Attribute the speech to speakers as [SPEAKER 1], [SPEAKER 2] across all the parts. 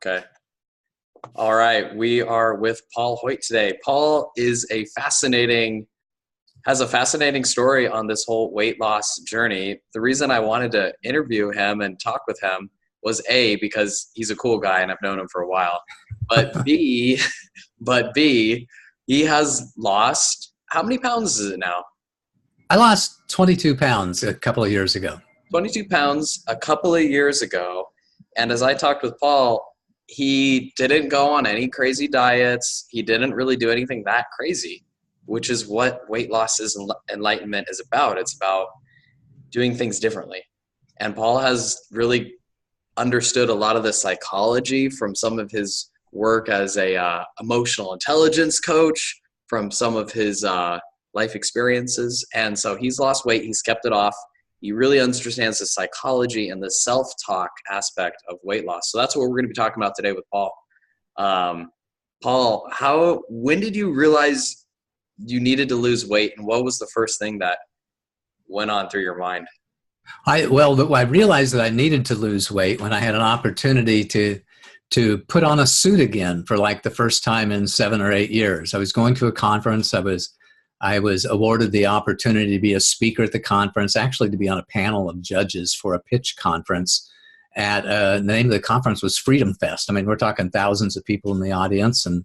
[SPEAKER 1] Okay. All right. We are with Paul Hoyt today. Paul has a fascinating story on this whole weight loss journey. The reason I wanted to interview him and talk with him was A, because he's a cool guy and I've known him for a while. But B, but B, he has lost, how many pounds is it now?
[SPEAKER 2] I lost 22 pounds a couple of years ago.
[SPEAKER 1] 22 pounds a couple of years ago. And as I talked with Paul, he didn't go on any crazy diets. He didn't really do anything that crazy, which is what weight loss enlightenment is about. It's about doing things differently. And Paul has really understood a lot of the psychology from some of his work as a emotional intelligence coach, from some of his life experiences. And so he's lost weight. He's kept it off. He really understands the psychology and the self-talk aspect of weight loss. So that's what we're going to be talking about today with Paul. Paul, when did you realize you needed to lose weight, and what was the first thing that went on through your mind?
[SPEAKER 2] I realized that I needed to lose weight when I had an opportunity to put on a suit again for like the first time in 7 or 8 years. I was going to a conference. I was awarded the opportunity to be a speaker at the conference, actually to be on a panel of judges for a pitch conference. The name of the conference was Freedom Fest. I mean, we're talking thousands of people in the audience, and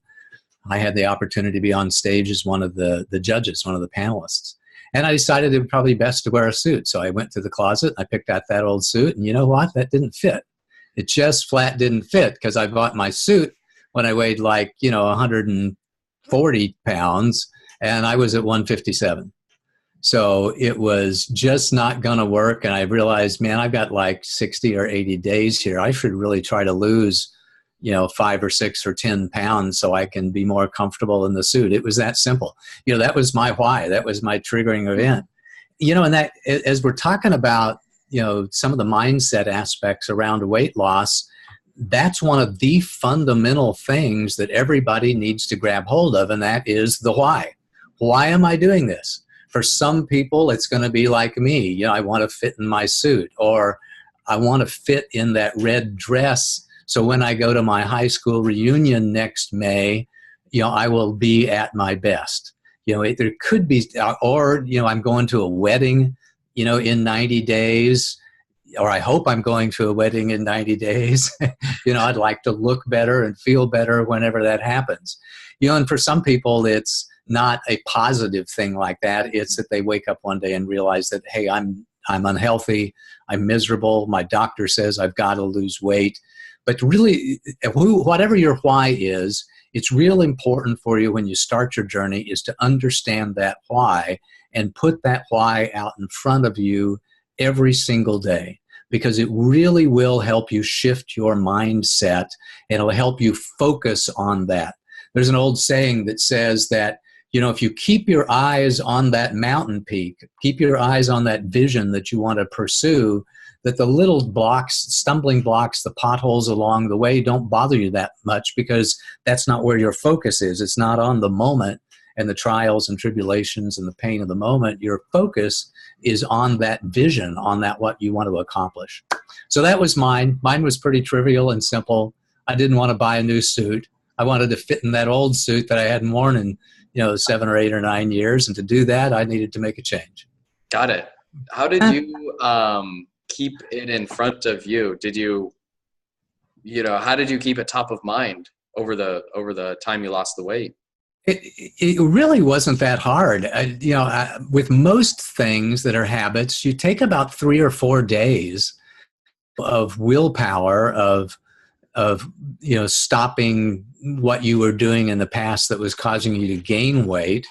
[SPEAKER 2] I had the opportunity to be on stage as one of the judges, one of the panelists. And I decided it would probably be best to wear a suit. So I went to the closet, I picked out that old suit, and you know what? That didn't fit. It just flat didn't fit, because I bought my suit when I weighed 140 pounds, and I was at 157. So it was just not going to work. And I realized, man, I've got like 60 or 80 days here. I should really try to lose 5 or 6 or 10 pounds so I can be more comfortable in the suit. It was that simple. That was my why. That was my triggering event. And that, as we're talking about, some of the mindset aspects around weight loss, that's one of the fundamental things that everybody needs to grab hold of, and that is the why. Why am I doing this? For some people, it's going to be like me. I want to fit in my suit, or I want to fit in that red dress. So when I go to my high school reunion next May, I will be at my best. There could be, or, I'm going to a wedding, in 90 days, or I hope I'm going to a wedding in 90 days. I'd like to look better and feel better whenever that happens. And for some people, it's not a positive thing like that. It's that they wake up one day and realize that, hey, I'm unhealthy, I'm miserable, my doctor says I've got to lose weight. But really, whatever your why is, it's real important for you when you start your journey is to understand that why and put that why out in front of you every single day, because it really will help you shift your mindset, and it'll help you focus on that. There's an old saying that says that, if you keep your eyes on that mountain peak, keep your eyes on that vision that you want to pursue, that the little blocks, stumbling blocks, the potholes along the way don't bother you that much, because that's not where your focus is. It's not on the moment and the trials and tribulations and the pain of the moment. Your focus is on that vision, on that what you want to accomplish. So that was mine. Mine was pretty trivial and simple. I didn't want to buy a new suit. I wanted to fit in that old suit that I hadn't worn in 7 or 8 or 9 years. And to do that, I needed to make a change.
[SPEAKER 1] Got it. How did you keep it in front of you? How did you keep it top of mind over the time you lost the weight?
[SPEAKER 2] It really wasn't that hard. With most things that are habits, you take about 3 or 4 days of willpower, of stopping what you were doing in the past that was causing you to gain weight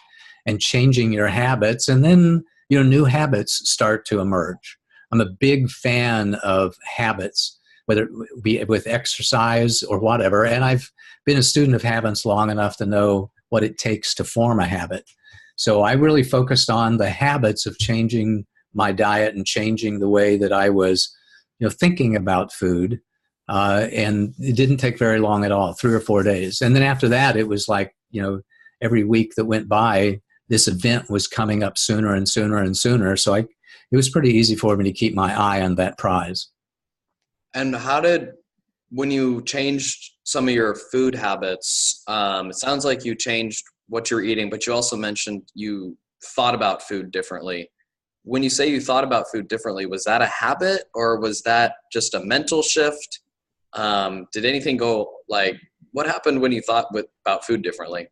[SPEAKER 2] and changing your habits. And then, new habits start to emerge. I'm a big fan of habits, whether it be with exercise or whatever. And I've been a student of habits long enough to know what it takes to form a habit. So I really focused on the habits of changing my diet and changing the way that I was, thinking about food. And it didn't take very long at all, 3 or 4 days. And then after that, it was like, every week that went by, this event was coming up sooner and sooner and sooner. So it was pretty easy for me to keep my eye on that prize.
[SPEAKER 1] And when you changed some of your food habits. It sounds like you changed what you're eating, but you also mentioned you thought about food differently. When you say you thought about food differently, was that a habit or was that just a mental shift? Did anything go like, what happened when you thought about food differently?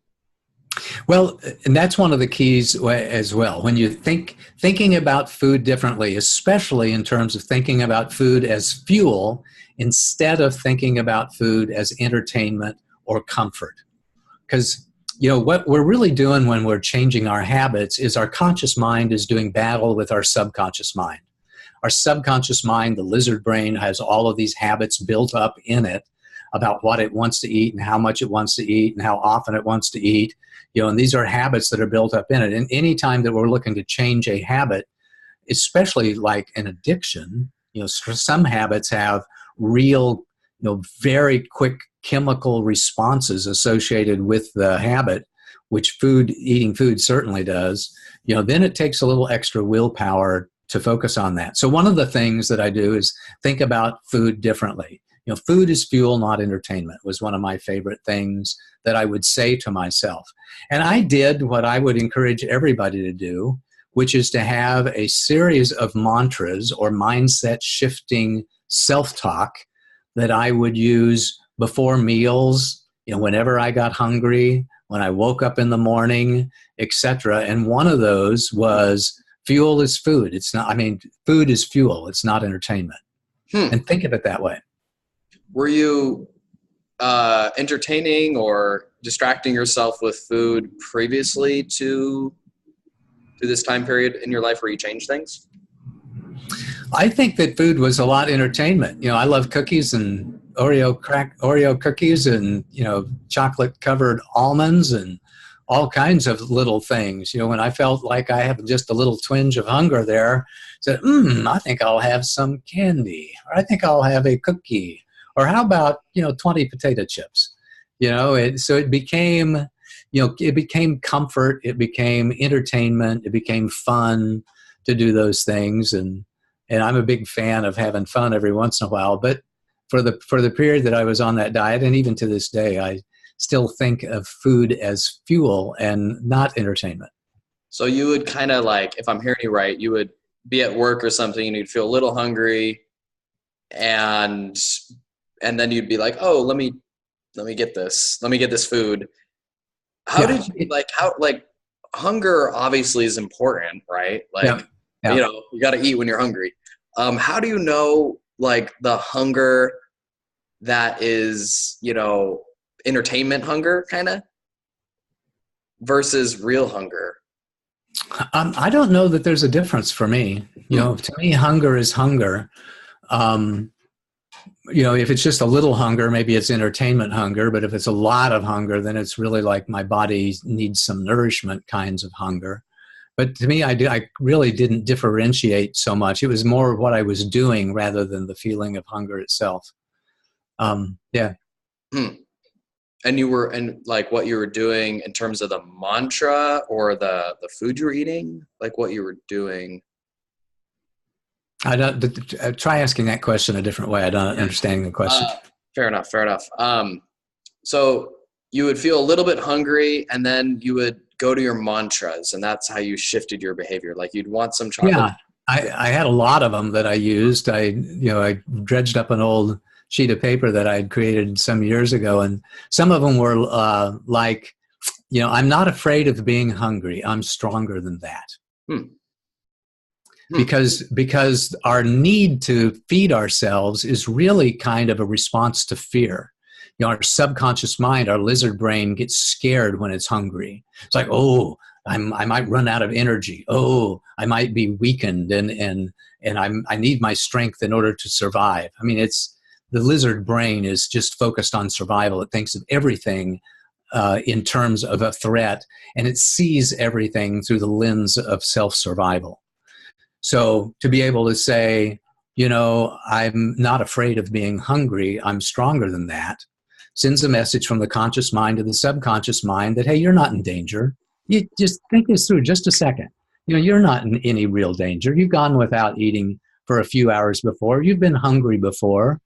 [SPEAKER 2] Well, and that's one of the keys as well. When you thinking about food differently, especially in terms of thinking about food as fuel instead of thinking about food as entertainment or comfort. Because what we're really doing when we're changing our habits is our conscious mind is doing battle with our subconscious mind. Our subconscious mind, the lizard brain, has all of these habits built up in it about what it wants to eat and how much it wants to eat and how often it wants to eat. And these are habits that are built up in it. And any time that we're looking to change a habit, especially like an addiction, some habits have real, very quick chemical responses associated with the habit, which eating food certainly does. Then it takes a little extra willpower to focus on that. So one of the things that I do is think about food differently. Food is fuel, not entertainment, was one of my favorite things that I would say to myself. And I did what I would encourage everybody to do, which is to have a series of mantras or mindset shifting self-talk that I would use before meals, whenever I got hungry, when I woke up in the morning, etc. And one of those was fuel is food. Food is fuel. It's not entertainment. And think of it that way.
[SPEAKER 1] Were you entertaining or distracting yourself with food previously to this time period in your life where you changed things?
[SPEAKER 2] I think that food was a lot of entertainment. I love cookies and Oreo cookies and, chocolate covered almonds and all kinds of little things. When I felt like I have just a little twinge of hunger there, said, I think I'll have some candy, or I think I'll have a cookie, or how about, 20 potato chips, so it became, it became comfort, it became entertainment, it became fun to do those things. And I'm a big fan of having fun every once in a while, but for the period that I was on that diet, and even to this day, I still think of food as fuel and not entertainment.
[SPEAKER 1] So you would kind of like, if I'm hearing you right, you would be at work or something and you'd feel a little hungry and then you'd be like, oh, let me get this. Let me get this food. Did you hunger obviously is important, right? You got to eat when you're hungry. How do you know like the hunger that is, entertainment hunger kind of versus real hunger?
[SPEAKER 2] I don't know that there's a difference for me. To me, hunger is hunger. If it's just a little hunger, maybe it's entertainment hunger, but if it's a lot of hunger, then it's really like my body needs some nourishment kinds of hunger. But to me, I really didn't differentiate so much. It was more what I was doing rather than the feeling of hunger itself. Yeah.
[SPEAKER 1] And what you were doing in terms of the mantra or the food you were eating, like what you were doing.
[SPEAKER 2] I don't try asking that question a different way. I don't understand the question.
[SPEAKER 1] Fair enough. So you would feel a little bit hungry and then you would go to your mantras and that's how you shifted your behavior. Like you'd want some chocolate.
[SPEAKER 2] Yeah, I had a lot of them that I used. I dredged up an old sheet of paper that I had created some years ago. And some of them were I'm not afraid of being hungry. I'm stronger than that. Because our need to feed ourselves is really kind of a response to fear. Our subconscious mind, our lizard brain gets scared when it's hungry. It's like, oh, I might run out of energy. Oh, I might be weakened and I need my strength in order to survive. The lizard brain is just focused on survival. It thinks of everything in terms of a threat, and it sees everything through the lens of self-survival. So to be able to say, I'm not afraid of being hungry, I'm stronger than that, sends a message from the conscious mind to the subconscious mind that, hey, you're not in danger. You just think this through just a second. You're not in any real danger. You've gone without eating for a few hours before. You've been hungry before.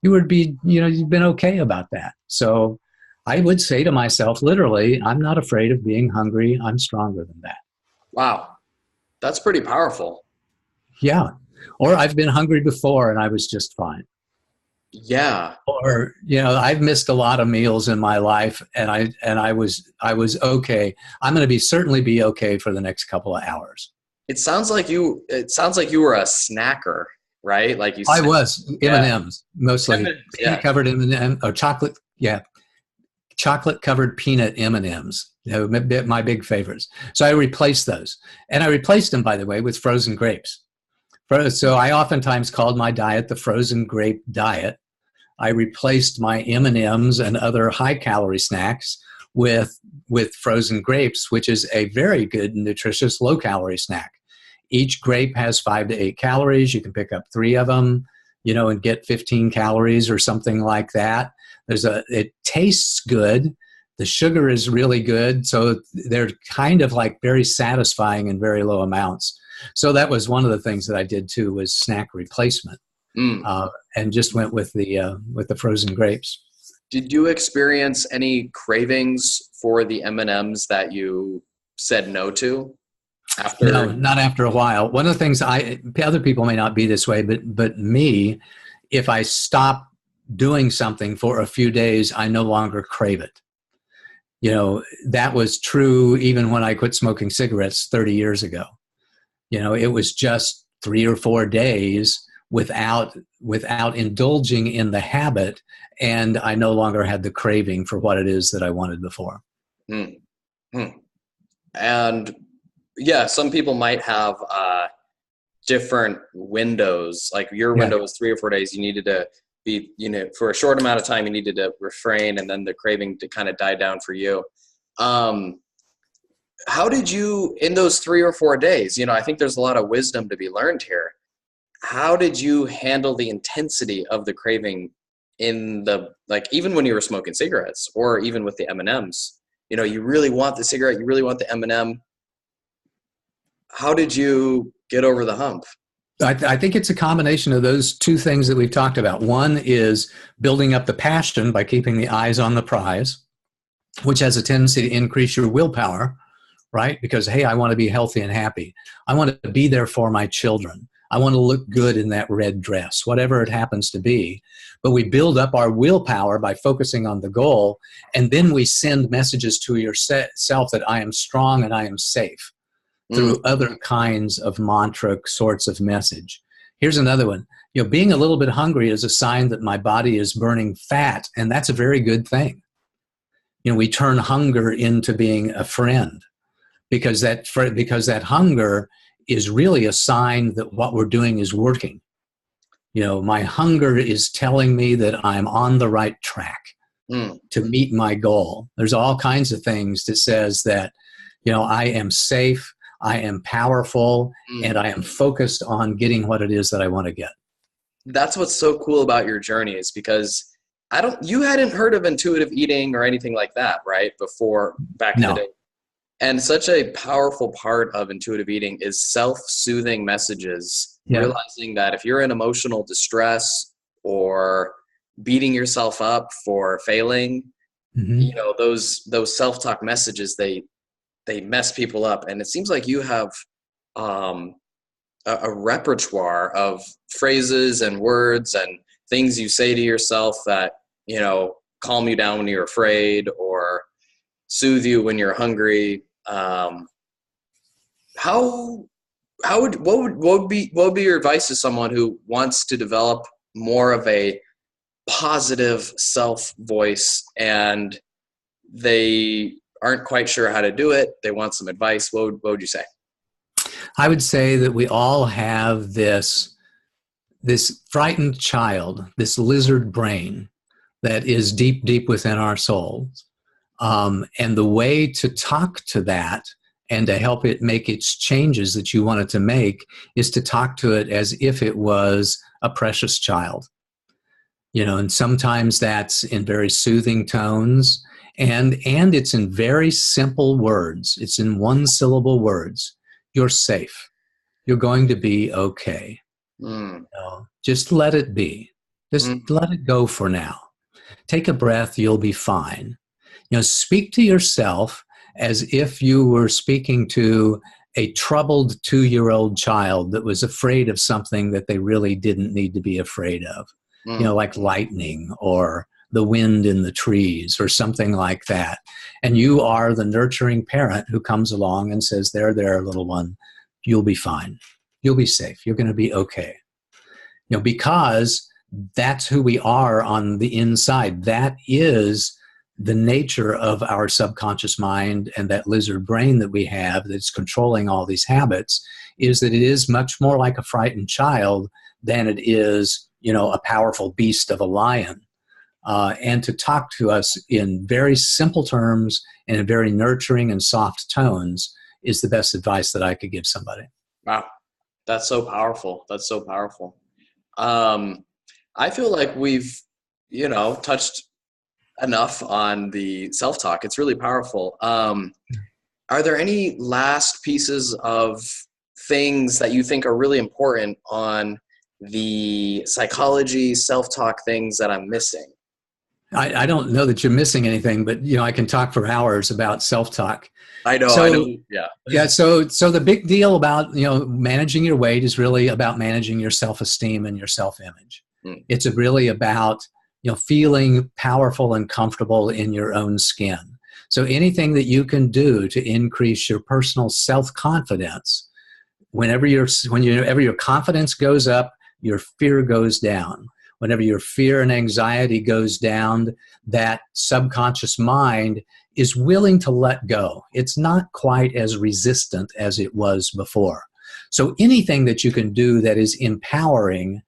[SPEAKER 2] you would be, you've been okay about that. So I would say to myself, literally, I'm not afraid of being hungry. I'm stronger than that.
[SPEAKER 1] Wow. That's pretty powerful.
[SPEAKER 2] Yeah. Or I've been hungry before and I was just fine.
[SPEAKER 1] Yeah.
[SPEAKER 2] Or, I've missed a lot of meals in my life and I was okay. I'm going to certainly be okay for the next couple of hours.
[SPEAKER 1] It sounds like you were a snacker, right? Like you
[SPEAKER 2] I
[SPEAKER 1] said,
[SPEAKER 2] was
[SPEAKER 1] yeah.
[SPEAKER 2] M&Ms, mostly
[SPEAKER 1] M&Ms,
[SPEAKER 2] peanut
[SPEAKER 1] yeah.
[SPEAKER 2] covered M&M or chocolate. Yeah. Chocolate covered peanut M&Ms, my big favorites. So I replaced those, and I replaced them, by the way, with frozen grapes. So I oftentimes called my diet the frozen grape diet. I replaced my M&Ms and other high calorie snacks with frozen grapes, which is a very good, nutritious, low calorie snack. Each grape has 5 to 8 calories. You can pick up 3 of them, and get 15 calories or something like that. It tastes good. The sugar is really good. So they're kind of like very satisfying in very low amounts. So that was one of the things that I did too, was snack replacement, and just went with the frozen grapes.
[SPEAKER 1] Did you experience any cravings for the M&Ms that you said no to after?
[SPEAKER 2] No, not after a while. One of the things other people may not be this way, but me, if I stop doing something for a few days, I no longer crave it. That was true even when I quit smoking cigarettes 30 years ago. It was just 3 or 4 days without indulging in the habit, and I no longer had the craving for what it is that I wanted before.
[SPEAKER 1] And yeah, some people might have different windows. Like your window was 3 or 4 days. You needed to be, for a short amount of time, you needed to refrain, and then the craving to kind of die down for you. How did you, in those 3 or 4 days, I think there's a lot of wisdom to be learned here. How did you handle the intensity of the craving even when you were smoking cigarettes or even with the M&Ms? You really want the cigarette, you really want the M&M. How did you get over the hump?
[SPEAKER 2] I think it's a combination of those two things that we've talked about. One is building up the passion by keeping the eyes on the prize, which has a tendency to increase your willpower, right? Because, hey, I want to be healthy and happy. I want to be there for my children. I want to look good in that red dress, whatever it happens to be. But we build up our willpower by focusing on the goal, and then we send messages to yourself that I am strong and I am safe through other kinds of mantra sorts of message. Here's another one. Being a little bit hungry is a sign that my body is burning fat, and that's a very good thing. We turn hunger into being a friend because that hunger is really a sign that what we're doing is working. My hunger is telling me that I'm on the right track to meet my goal. There's all kinds of things that says that, I am safe, I am powerful, and I am focused on getting what it is that I want to get.
[SPEAKER 1] That's what's so cool about your journey, is because you hadn't heard of intuitive eating or anything like that, right? Back in the day. And such a powerful part of intuitive eating is self-soothing messages, realizing that if you're in emotional distress or beating yourself up for failing, those self-talk messages, they mess people up. And it seems like you have a repertoire of phrases and words and things you say to yourself that, calm you down when you're afraid or soothe you when you're hungry. What would be your advice to someone who wants to develop more of a positive self voice and they aren't quite sure how to do it? They want some advice. What would you say?
[SPEAKER 2] I would say that we all have this frightened child, this lizard brain that is deep, deep within our souls. And the way to talk to that and to help it make its changes that you want it to make is to talk to it as if it was a precious child. And sometimes that's in very soothing tones, and it's in very simple words. It's in one-syllable words. You're safe. You're going to be okay. Just let it be. Just let it go for now. Take a breath. You'll be fine. Speak to yourself as if you were speaking to a troubled 2-year-old child that was afraid of something that they really didn't need to be afraid of, like lightning or the wind in the trees or something like that. And you are the nurturing parent who comes along and says, there, little one, you'll be fine. You'll be safe. You're going to be okay. Because that's who we are on the inside. That is the nature of our subconscious mind, and that lizard brain that we have that's controlling all these habits, is that it is much more like a frightened child than it is, a powerful beast of a lion. And to talk to us in very simple terms and in very nurturing and soft tones is the best advice that I could give somebody.
[SPEAKER 1] Wow. That's so powerful. That's so powerful. I feel like we've, touched enough on the self-talk. It's really powerful. Are there any last pieces of things that you think are really important on the psychology, self-talk things that I'm missing?
[SPEAKER 2] I don't know that you're missing anything, but I can talk for hours about self-talk.
[SPEAKER 1] I know. Yeah.
[SPEAKER 2] So the big deal about managing your weight is really about managing your self-esteem and your self-image. It's really about feeling powerful and comfortable in your own skin. So anything that you can do to increase your personal self-confidence, whenever your confidence goes up, your fear goes down. Whenever your fear and anxiety goes down, that subconscious mind is willing to let go. It's not quite as resistant as it was before. So anything that you can do that is empowering,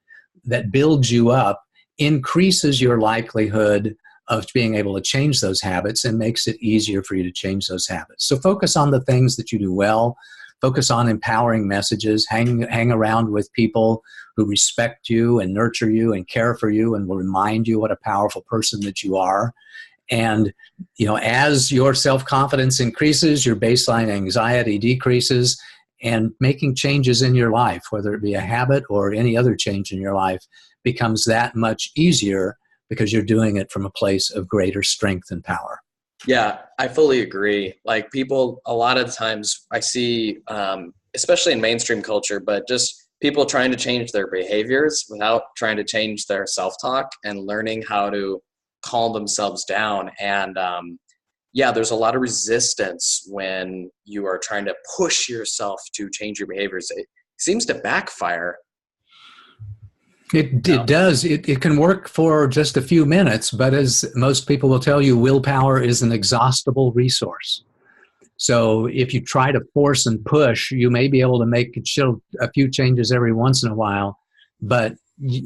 [SPEAKER 2] that builds you up, increases your likelihood of being able to change those habits and makes it easier for you to change those habits. So focus on the things that you do well. Focus on empowering messages. Hang around with people who respect you and nurture you and care for you and will remind you what a powerful person that you are. And, as your self-confidence increases, your baseline anxiety decreases, and making changes in your life, whether it be a habit or any other change in your life, becomes that much easier because you're doing it from a place of greater strength and power.
[SPEAKER 1] Yeah, I fully agree. Like people, a lot of times I see, especially in mainstream culture, but just people trying to change their behaviors without trying to change their self-talk and learning how to calm themselves down. And there's a lot of resistance when you are trying to push yourself to change your behaviors. It seems to backfire.
[SPEAKER 2] It does. It can work for just a few minutes, but as most people will tell you, willpower is an exhaustible resource. So if you try to force and push, you may be able to make a few changes every once in a while, but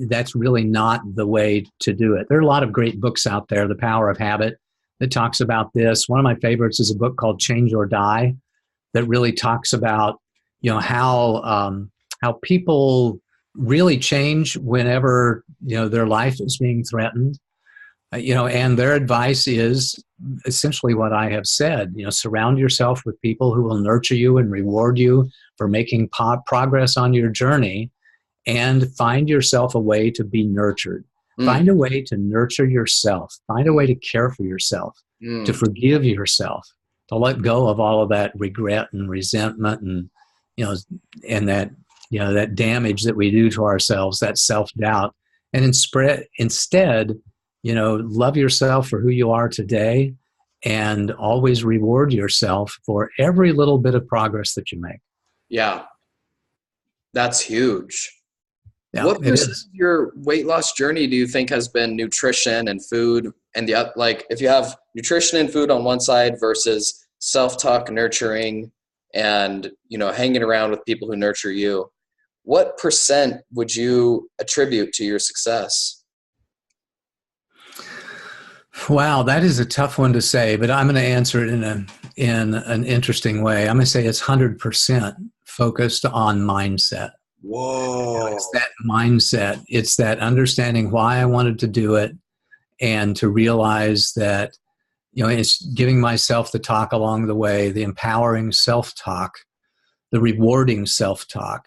[SPEAKER 2] that's really not the way to do it. There are a lot of great books out there, The Power of Habit, that talks about this. One of my favorites is a book called Change or Die that really talks about, how people really change whenever, their life is being threatened. And their advice is essentially what I have said. Surround yourself with people who will nurture you and reward you for making progress on your journey, and find yourself a way to be nurtured. Find a way to nurture yourself. Find a way to care for yourself, to forgive yourself, to let go of all of that regret and resentment and, and that damage that we do to ourselves, that self-doubt. And instead, love yourself for who you are today, and always reward yourself for every little bit of progress that you make.
[SPEAKER 1] Yeah, that's huge.
[SPEAKER 2] Yeah,
[SPEAKER 1] what percent of your weight loss journey do you think has been nutrition and food, and if you have nutrition and food on one side versus self-talk, nurturing, and hanging around with people who nurture you, what percent would you attribute to your success?
[SPEAKER 2] Wow, that is a tough one to say, but I'm going to answer it in an interesting way. I'm going to say it's 100% focused on mindset.
[SPEAKER 1] Whoa.
[SPEAKER 2] It's that mindset. It's that understanding why I wanted to do it, and to realize that, it's giving myself the talk along the way, the empowering self-talk, the rewarding self-talk.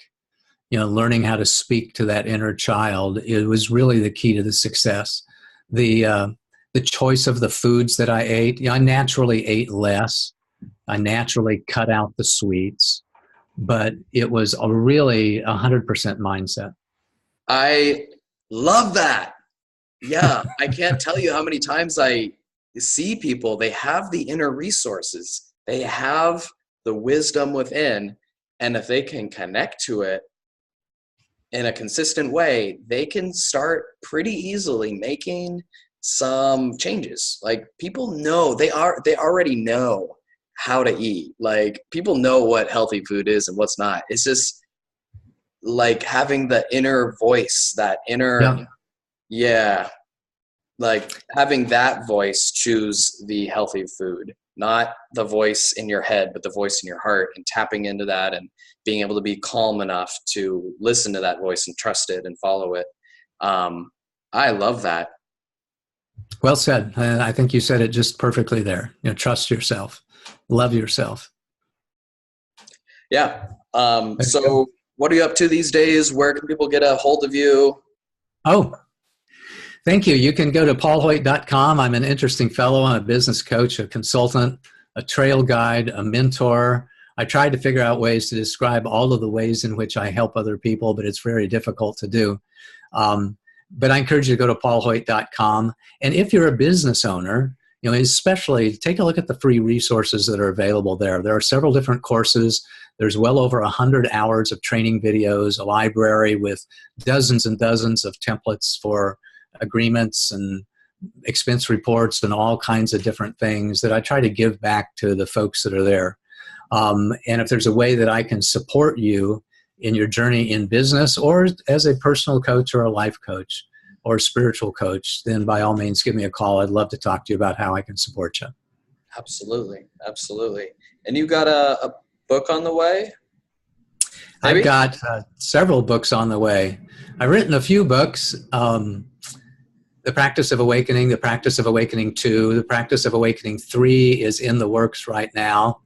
[SPEAKER 2] learning how to speak to that inner child, it was really the key to the success. The choice of the foods that I ate, I naturally ate less. I naturally cut out the sweets, but it was a really 100% mindset.
[SPEAKER 1] I love that. Yeah, I can't tell you how many times I see people, they have the inner resources, they have the wisdom within, and if they can connect to it in a consistent way, they can start pretty easily making some changes. Like, people know, they already know how to eat. Like, people know what healthy food is and what's not. It's just like having the inner voice, that inner, yeah, like having that voice choose the healthy food, not the voice in your head, but the voice in your heart, and tapping into that and being able to be calm enough to listen to that voice and trust it and follow it. I love that.
[SPEAKER 2] Well said. I think you said it just perfectly there. Trust yourself, love yourself.
[SPEAKER 1] Yeah. So what are you up to these days? Where can people get a hold of you?
[SPEAKER 2] Oh, thank you. You can go to paulhoyt.com. I'm an interesting fellow. I'm a business coach, a consultant, a trail guide, a mentor. I tried to figure out ways to describe all of the ways in which I help other people, but it's very difficult to do. But I encourage you to go to paulhoyt.com. And if you're a business owner, especially take a look at the free resources that are available there. There are several different courses. There's well over 100 hours of training videos, a library with dozens and dozens of templates for agreements and expense reports and all kinds of different things that I try to give back to the folks that are there. And if there's a way that I can support you in your journey in business, or as a personal coach or a life coach or a spiritual coach, then by all means, give me a call. I'd love to talk to you about how I can support you.
[SPEAKER 1] Absolutely. Absolutely. And you got a book on the way?
[SPEAKER 2] Maybe? I've got several books on the way. I've written a few books. The Practice of Awakening, The Practice of Awakening 2, The Practice of Awakening 3 is in the works right now.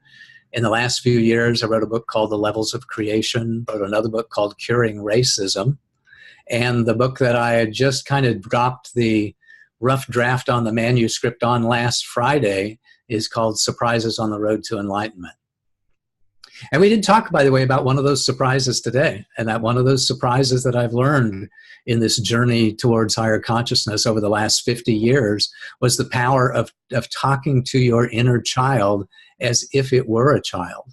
[SPEAKER 2] In the last few years, I wrote a book called The Levels of Creation, wrote another book called Curing Racism. And the book that I had just kind of dropped the rough draft on the manuscript on last Friday is called Surprises on the Road to Enlightenment. And we did talk, by the way, about one of those surprises today, and that one of those surprises that I've learned in this journey towards higher consciousness over the last 50 years was the power of talking to your inner child as if it were a child.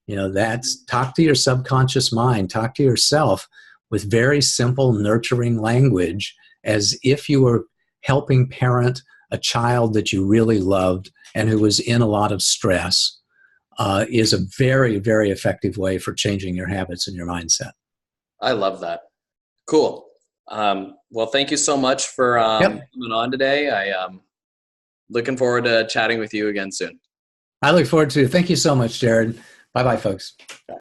[SPEAKER 2] That's talk to your subconscious mind, talk to yourself with very simple, nurturing language as if you were helping parent a child that you really loved and who was in a lot of stress. Is a very, very effective way for changing your habits and your mindset.
[SPEAKER 1] I love that. Cool. Well, thank you so much for coming on today. I'm looking forward to chatting with you again soon.
[SPEAKER 2] I look forward to it. Thank you so much, Jared. Bye-bye, folks.
[SPEAKER 1] Bye.